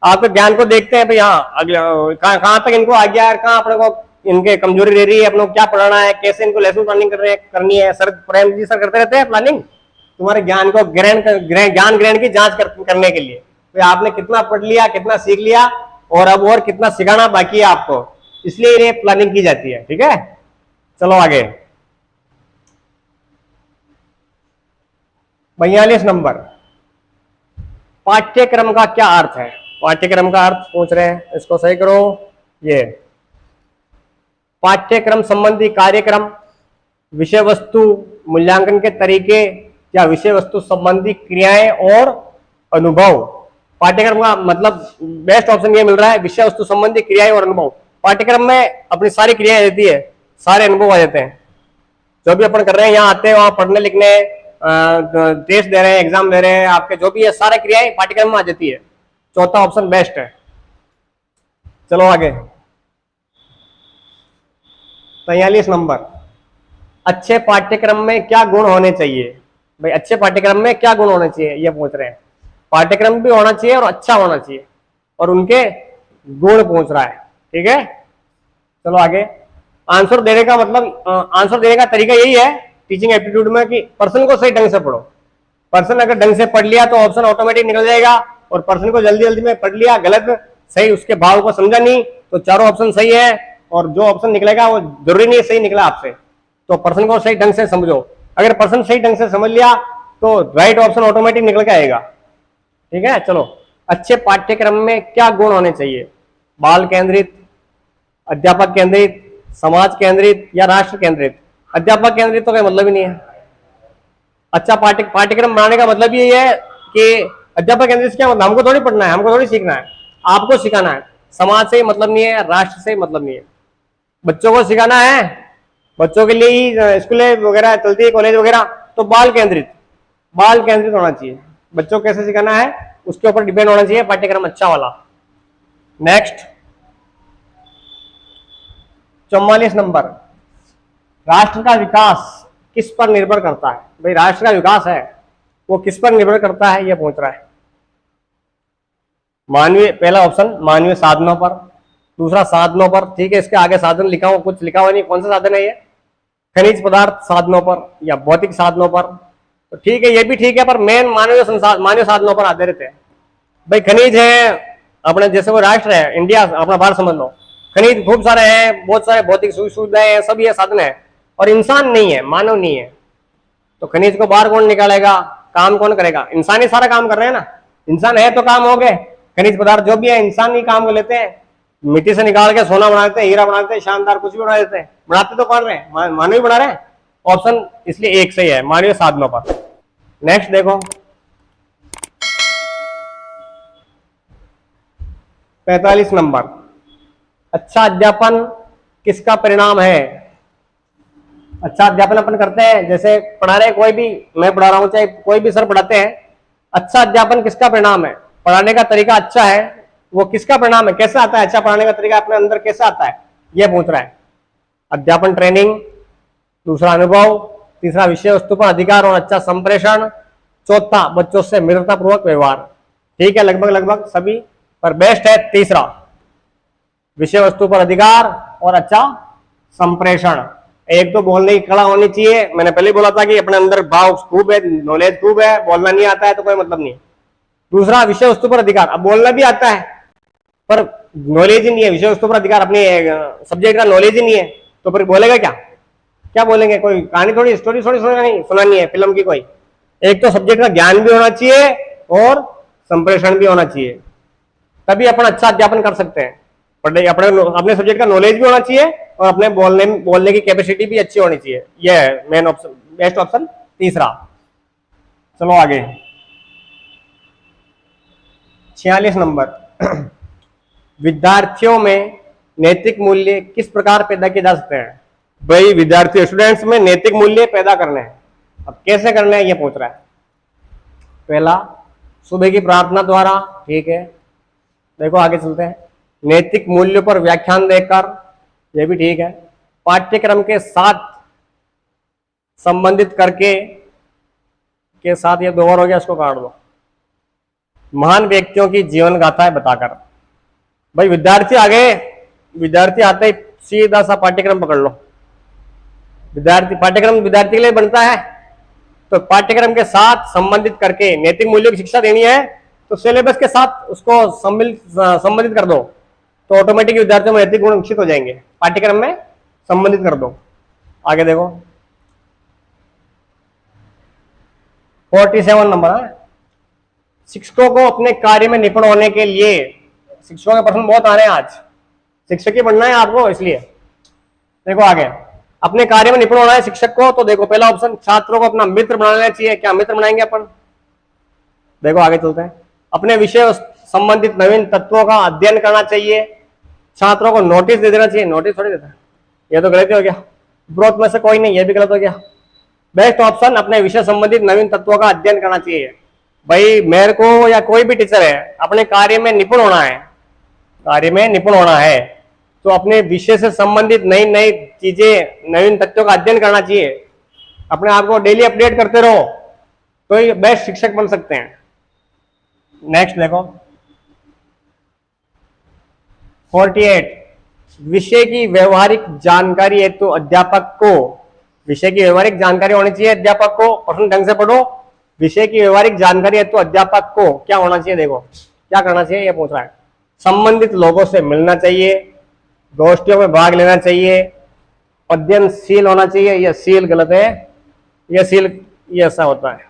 आपके ज्ञान को देखते हैं भाई, हाँ अगले कहाँ तक इनको आ गया, कहाँ अपने को इनके कमजोरी रह रही है, अपने को क्या पढ़ाना है, कैसे इनको लेसन प्लानिंग करनी है। सर प्रेम जी सर करते रहते हैं प्लानिंग तुम्हारे ज्ञान को ज्ञान ग्रहण की जांच करने के लिए, तो आपने कितना पढ़ लिया, कितना सीख लिया, और अब और कितना सिखाना बाकी है आपको, इसलिए ये प्लानिंग की जाती है, ठीक है। चलो आगे। 42 नंबर, पाठ्यक्रम का क्या अर्थ है, पाठ्यक्रम का अर्थ पूछ रहे हैं, इसको सही करो। ये पाठ्यक्रम संबंधी कार्यक्रम, विषय वस्तु मूल्यांकन के तरीके या विषय वस्तु संबंधी क्रियाएं और अनुभव। पाठ्यक्रम का मतलब बेस्ट ऑप्शन ये मिल रहा है, विषय वस्तु संबंधी क्रियाएं और अनुभव। पाठ्यक्रम में अपनी सारी क्रियाएं रहती है, सारे अनुभव आ जाते हैं, जो भी अपन कर रहे हैं, यहाँ आते हैं, वहां पढ़ने लिखने, टेस्ट दे रहे हैं, एग्जाम दे रहे हैं, आपके जो भी है सारे क्रियाएं पाठ्यक्रम में आ जाती है। चौथा ऑप्शन बेस्ट है। चलो आगे। 43 नंबर, अच्छे पाठ्यक्रम में क्या गुण होने चाहिए, भाई अच्छे पाठ्यक्रम में क्या गुण होने चाहिए, ये पूछ रहे हैं। पाठ्यक्रम भी होना चाहिए और अच्छा होना चाहिए, और उनके गुण पूछ रहा है, ठीक है। चलो आगे। आंसर देने का मतलब, आंसर देने का तरीका यही है टीचिंग एप्टीट्यूड में कि पर्सन को सही ढंग से पढ़ो। पर्सन अगर ढंग से पढ़ लिया तो ऑप्शन ऑटोमेटिक निकल जाएगा, और पर्सन को जल्दी जल्दी में पढ़ लिया, गलत सही उसके भाव को समझा नहीं, तो चारों ऑप्शन सही है, और जो ऑप्शन निकलेगा वो जरूरी नहीं सही निकला आपसे, तो पर्सन को सही ढंग से समझो। अगर पर्सन सही ढंग से समझ लिया तो राइट ऑप्शन ऑटोमेटिक निकल के आएगा। ठीक है, चलो। अच्छे पाठ्यक्रम में क्या गुण होने चाहिए? बाल केंद्रित, अध्यापक केंद्रित, समाज केंद्रित या राष्ट्र केंद्रित? अध्यापक केंद्रित तो कोई मतलब ही नहीं है। अच्छा पाठ्यक्रम बनाने का मतलब यही है कि अध्यापक केंद्रित क्या मतलब? हमको थोड़ी पढ़ना है, हमको थोड़ी सीखना है, आपको सिखाना है। समाज से ही मतलब नहीं है, राष्ट्र से ही मतलब नहीं है। बच्चों को सिखाना है, बच्चों के लिए ही स्कूलें वगैरह चलती है, कॉलेज वगैरह, तो बाल केंद्रित होना चाहिए। बच्चों को कैसे सिखाना है उसके ऊपर डिपेंड होना चाहिए पाठ्यक्रम अच्छा वाला। नेक्स्ट 44 नंबर, राष्ट्र का विकास किस पर निर्भर करता है? भाई राष्ट्र का विकास है वो किस पर निर्भर करता है, यह पूछ रहा है। मानवीय, पहला ऑप्शन मानवीय साधनों पर, दूसरा साधनों पर, ठीक है, इसके आगे साधन लिखा हुआ, कुछ लिखा हुआ नहीं, कौन सा साधन है ये? खनिज पदार्थ साधनों पर या भौतिक साधनों पर, तो ठीक है, ये भी ठीक है, पर मेन मानवीय साधनों पर आधारित है। भाई खनिज है अपने, जैसे वो राष्ट्र है इंडिया, अपना भारत समझ लो, खनिज खूब सारे हैं, बहुत सारे भौतिक सुविधाएं हैं, सब ये साधन है, और इंसान नहीं है, मानव नहीं है, तो खनिज को बाहर कौन निकालेगा, काम कौन करेगा? इंसान ही सारा काम कर रहे हैं ना, इंसान है तो काम हो गए। खनिज पदार्थ जो भी है इंसान ही काम कर लेते हैं, मिट्टी से निकाल के सोना बना देते हैं, हीरा बना देते हैं, शानदार कुछ भी बना देते हैं, बनाते तो कौन रहे हैं? मानव ही बना रहे हैं। ऑप्शन इसलिए एक सही है, मानवीय साधनों पर। नेक्स्ट देखो 45 नंबर, अच्छा अध्यापन किसका परिणाम है? अच्छा अध्यापन अपन करते हैं, जैसे पढ़ा रहे कोई भी, मैं पढ़ा रहा हूं चाहे कोई भी सर पढ़ाते हैं, अच्छा अध्यापन किसका परिणाम है? पढ़ाने का तरीका अच्छा है, वो किसका परिणाम है? कैसे आता है अच्छा पढ़ाने का तरीका अपने अंदर कैसे आता है, यह पूछ रहा है। अध्यापन ट्रेनिंग, दूसरा अनुभव, तीसरा विषय वस्तु पर अधिकार और अच्छा संप्रेषण, चौथा बच्चों से मित्रतापूर्वक व्यवहार। ठीक है, लगभग सभी, पर बेस्ट है तीसरा, विषय वस्तु पर अधिकार और अच्छा संप्रेषण। एक तो बोलने की कला होनी चाहिए, मैंने पहले बोला था कि अपने अंदर भाव खूब है, नॉलेज खूब है, बोलना नहीं आता है तो कोई मतलब नहीं। दूसरा विषय वस्तु पर अधिकार, अब बोलना भी आता है पर नॉलेज ही नहीं है, विषय वस्तु पर अधिकार, अपने सब्जेक्ट का नॉलेज ही नहीं है, तो फिर बोलेगा क्या बोलेंगे? कोई कहानी थोड़ी, स्टोरी थोड़ी सुनानी है फिल्म की कोई। एक तो सब्जेक्ट का ज्ञान भी होना चाहिए और संप्रेषण भी होना चाहिए, तभी अपन अच्छा अध्यापन कर सकते हैं। अपने सब्जेक्ट का नॉलेज भी होना चाहिए और अपने बोलने की कैपेसिटी भी अच्छी होनी चाहिए। यह है मेन ऑप्शन, बेस्ट ऑप्शन तीसरा। चलो आगे 46 नंबर, विद्यार्थियों में नैतिक मूल्य किस प्रकार पैदा किए जा सकते हैं? भाई विद्यार्थी स्टूडेंट्स में नैतिक मूल्य पैदा करने हैं, अब कैसे करने हैं ये पूछ रहा है। पहला सुबह की प्रार्थना द्वारा, ठीक है, देखो आगे चलते हैं। नैतिक मूल्यों पर व्याख्यान देकर, यह भी ठीक है। पाठ्यक्रम के साथ संबंधित करके, के साथ, ये दो बार हो गया, इसको काट दो। महान व्यक्तियों की जीवन गाथाएं बताकर, भाई विद्यार्थी आ गए, विद्यार्थी आते ही सीधा सा पाठ्यक्रम पकड़ लो। पाठ्यक्रम विद्यार्थी के लिए बनता है, तो पाठ्यक्रम के साथ संबंधित करके नैतिक मूल्यों की शिक्षा देनी है, तो सिलेबस के साथ उसको संबंधित कर दो, तो ऑटोमेटिक विद्यार्थियों में नैतिक गुण विकसित हो जाएंगे। पाठ्यक्रम में संबंधित कर दो। आगे देखो 47 नंबर है, शिक्षकों को अपने कार्य में निपुण होने के लिए, शिक्षकों के प्रश्न बहुत आ रहे हैं आज, शिक्षक ही बनना है आपको, इसलिए देखो आगे, अपने कार्य में निपुण होना है शिक्षक को, तो देखो पहला ऑप्शन, छात्रों को अपना मित्र बनाना चाहिए। क्या मित्र बनाएंगे अपन? देखो आगे चलते हैं। अपने विषय संबंधित नवीन तत्वों का अध्ययन करना चाहिए। छात्रों को नोटिस दे देना चाहिए। नोटिस थोड़ी देता है, ये तो गलत हो गया। ग्रोथ में से कोई नहीं, ये भी गलत हो गया। बेस्ट ऑप्शन, अपने विषय संबंधित नवीन तत्वों का अध्ययन करना चाहिए। भाई मेरे को या कोई भी टीचर है, अपने कार्य में निपुण होना है, कार्य में निपुण होना है, तो अपने विषय से संबंधित नई नई चीजें, नवीन तथ्यों का अध्ययन करना चाहिए। अपने आप को डेली अपडेट करते रहो, तो ही बेस्ट शिक्षक बन सकते हैं। नेक्स्ट देखो 48, विषय की व्यवहारिक जानकारी हेतु अध्यापक को, विषय की व्यवहारिक जानकारी होनी चाहिए अध्यापक को। प्रश्न ढंग से पढ़ो। विषय की व्यवहारिक जानकारी हेतु अध्यापक को क्या होना चाहिए? देखो क्या करना चाहिए, ये पूछ रहा है। संबंधित लोगों से मिलना चाहिए, गोष्ठियों में भाग लेना चाहिए, अध्ययनशील होना चाहिए, यह शील गलत है, ये सील, ये ऐसा होता है।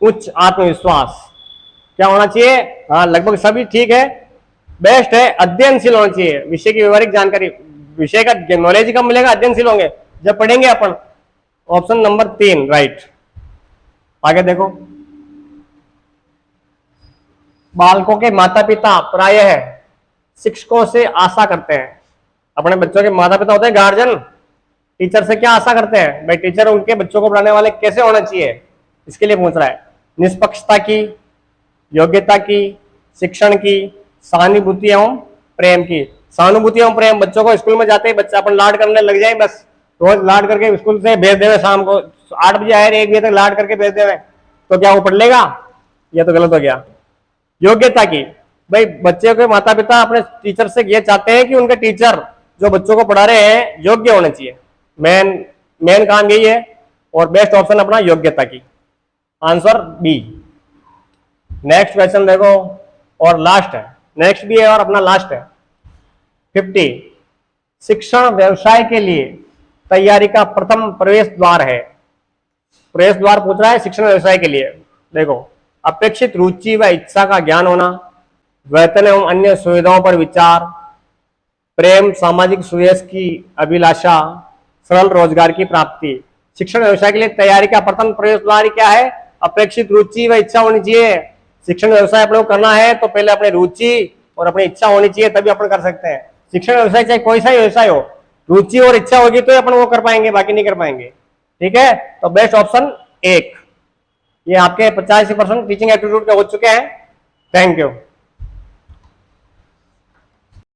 उच्च आत्मविश्वास क्या होना चाहिए? हाँ, लगभग सभी ठीक है। बेस्ट है अध्ययनशील होना चाहिए, विषय की व्यवहारिक जानकारी, विषय का नॉलेज कम मिलेगा, अध्ययनशील होंगे जब पढ़ेंगे अपन। Option number 3 right. आगे देखो, बालकों के माता पिता प्रायः शिक्षकों से आशा करते हैं। अपने बच्चों के माता पिता होते हैं गार्जियन, टीचर से क्या आशा करते हैं? भाई टीचर उनके बच्चों को पढ़ाने वाले कैसे होना चाहिए, इसके लिए पूछ रहा है। निष्पक्षता की, योग्यता की, शिक्षण की, सहानुभूति एवं प्रेम की। सहानुभूति एवं प्रेम, बच्चों को स्कूल में जाते ही बच्चा अपन लाड करने लग जाए, बस रोज लाड करके स्कूल से भेज देवे, शाम को 8 बजे आए 1 बजे तक लाड करके भेज देवे, तो क्या वो पढ़ लेगा? ये तो गलत हो गया। योग्यता की, भाई बच्चे के माता पिता अपने टीचर से ये चाहते हैं कि उनके टीचर जो बच्चों को पढ़ा रहे हैं योग्य होने चाहिए। मेन काम यही है। और बेस्ट ऑप्शन अपना योग्यता की, आंसर बी। नेक्स्ट क्वेश्चन देखो, और लास्ट है, नेक्स्ट भी है और अपना लास्ट है। 50 शिक्षण व्यवसाय के लिए तैयारी का प्रथम प्रवेश द्वार है। प्रवेश द्वार पूछ रहा है शिक्षण व्यवसाय के लिए। देखो, अपेक्षित रुचि व इच्छा का ज्ञान होना, वेतन एवं अन्य सुविधाओं पर विचार, प्रेम, सामाजिक सुयश की अभिलाषा, सरल रोजगार की प्राप्ति। शिक्षण व्यवसाय के लिए तैयारी का प्रथम प्रवेश द्वार क्या है? अपेक्षित रुचि व इच्छा होनी चाहिए। शिक्षण व्यवसाय अपने को करना है तो पहले अपनी रुचि और अपनी इच्छा होनी चाहिए, तभी अपन कर सकते हैं। शिक्षण व्यवसाय चाहे कोई सा व्यवसाय हो, रुचि और इच्छा होगी तो अपन वो कर पाएंगे, बाकी नहीं कर पाएंगे। ठीक है, तो बेस्ट ऑप्शन 1। ये आपके 85% टीचिंग एप्टीट्यूड के हो चुके हैं। Thank you.